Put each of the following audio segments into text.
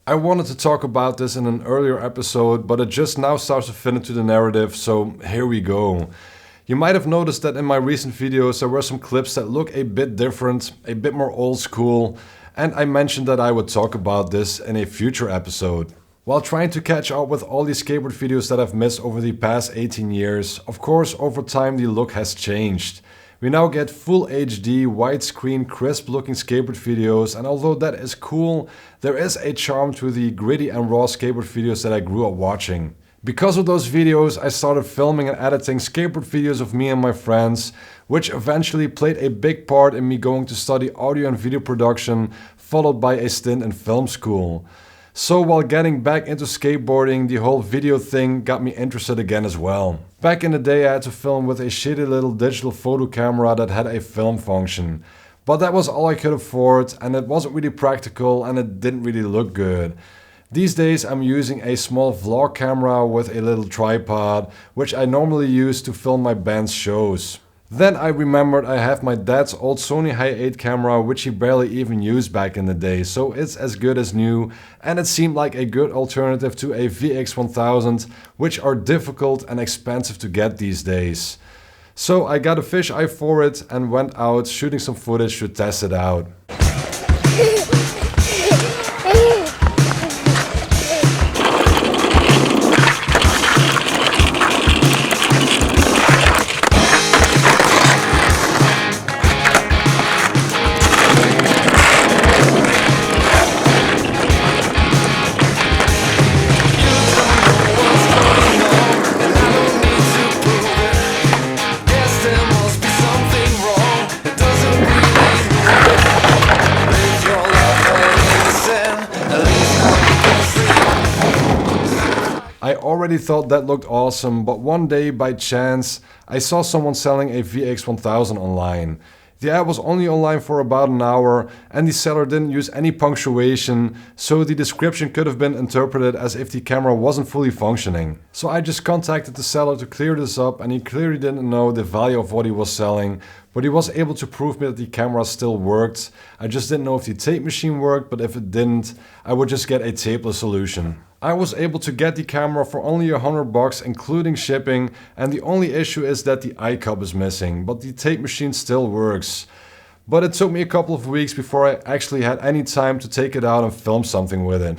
I wanted to talk about this in an earlier episode, but it just now starts to fit into the narrative, so here we go. You might have noticed that in my recent videos there were some clips that look a bit different, a bit more old school, and I mentioned that I would talk about this in a future episode. While trying to catch up with all these skateboard videos that I've missed over the past 18 years, of course over time the look has changed. We now get full HD, widescreen, crisp looking skateboard videos, and although that is cool, there is a charm to the gritty and raw skateboard videos that I grew up watching. Because of those videos, I started filming and editing skateboard videos of me and my friends, which eventually played a big part in me going to study audio and video production, followed by a stint in film school. So while getting back into skateboarding, the whole video thing got me interested again as well. Back in the day I had to film with a shitty little digital photo camera that had a film function. But that was all I could afford, and it wasn't really practical and it didn't really look good. These days I'm using a small vlog camera with a little tripod, which I normally use to film my band's shows. Then I remembered I have my dad's old Sony Hi8 camera, which he barely even used back in the day, so it's as good as new, and it seemed like a good alternative to a VX1000, which are difficult and expensive to get these days. So I got a fisheye for it and went out shooting some footage to test it out. I already thought that looked awesome, but one day by chance I saw someone selling a VX1000 online. The ad was only online for about an hour and the seller didn't use any punctuation, so the description could have been interpreted as if the camera wasn't fully functioning. So I just contacted the seller to clear this up, and he clearly didn't know the value of what he was selling, but he was able to prove me that the camera still worked. I just didn't know if the tape machine worked, but if it didn't, I would just get a tapeless solution. I was able to get the camera for only $100 including shipping, and the only issue is that the eye cup is missing, but the tape machine still works. But it took me a couple of weeks before I actually had any time to take it out and film something with it.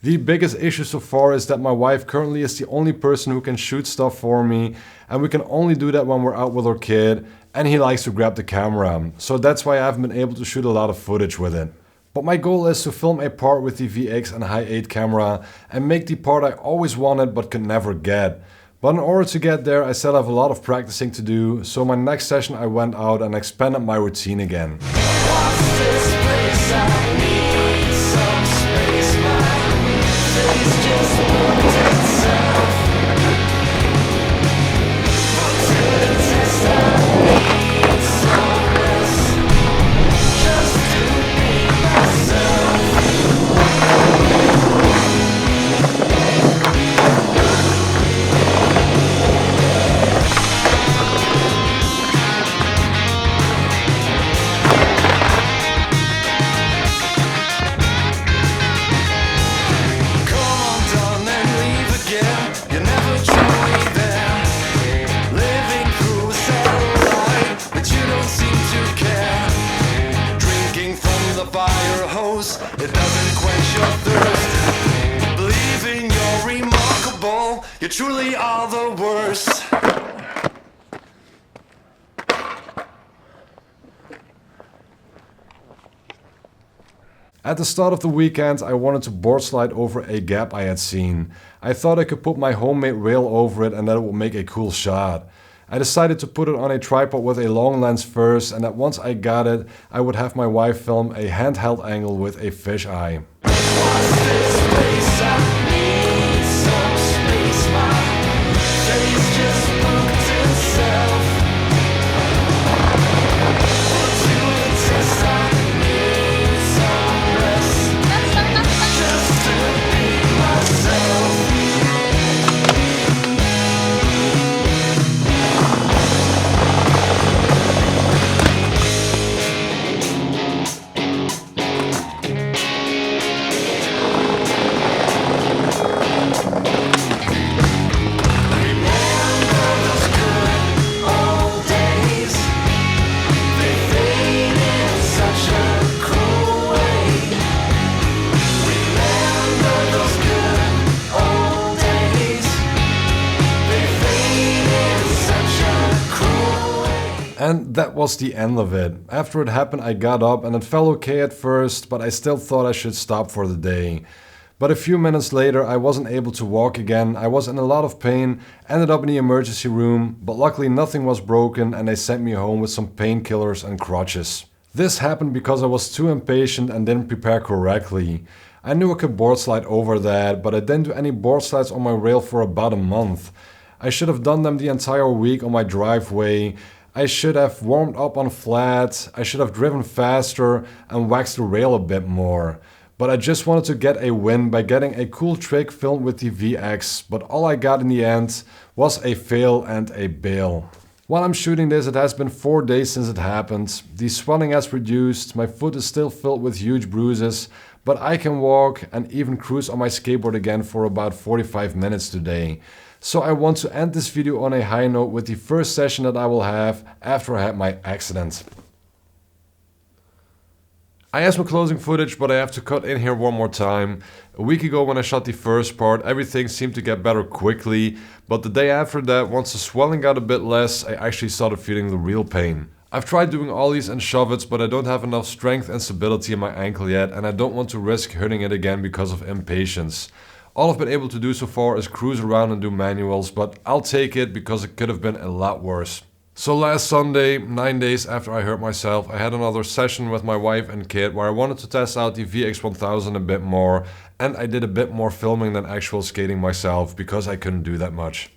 The biggest issue so far is that my wife currently is the only person who can shoot stuff for me, and we can only do that when we're out with our kid, and he likes to grab the camera, so that's why I haven't been able to shoot a lot of footage with it. But my goal is to film a part with the VX and Hi8 camera and make the part I always wanted but could never get. But in order to get there I still have a lot of practicing to do, so my next session I went out and expanded my routine again. It doesn't quench your thirst. Believing you're remarkable, you truly are the worst. At the start of the weekend, I wanted to board slide over a gap I had seen. I thought I could put my homemade rail over it and that it would make a cool shot. I decided to put it on a tripod with a long lens first, and that once I got it, I would have my wife film a handheld angle with a fisheye. And that was the end of it. After it happened, I got up and it felt okay at first, but I still thought I should stop for the day. But a few minutes later, I wasn't able to walk again. I was in a lot of pain, ended up in the emergency room, but luckily nothing was broken and they sent me home with some painkillers and crutches. This happened because I was too impatient and didn't prepare correctly. I knew I could board slide over that, but I didn't do any board slides on my rail for about a month. I should have done them the entire week on my driveway. I should have warmed up on flat, I should have driven faster and waxed the rail a bit more. But I just wanted to get a win by getting a cool trick filmed with the VX, but all I got in the end was a fail and a bail. While I'm shooting this, it has been 4 days since it happened. The swelling has reduced, my foot is still filled with huge bruises, but I can walk and even cruise on my skateboard again for about 45 minutes today. So I want to end this video on a high note with the first session that I will have after I had my accident. I have some closing footage, but I have to cut in here one more time. A week ago when I shot the first part, everything seemed to get better quickly, but the day after that, once the swelling got a bit less, I actually started feeling the real pain. I've tried doing ollies and shove-its, but I don't have enough strength and stability in my ankle yet, and I don't want to risk hurting it again because of impatience. All I've been able to do so far is cruise around and do manuals, but I'll take it because it could have been a lot worse. So last Sunday, 9 days after I hurt myself, I had another session with my wife and kid where I wanted to test out the VX1000 a bit more, and I did a bit more filming than actual skating myself because I couldn't do that much.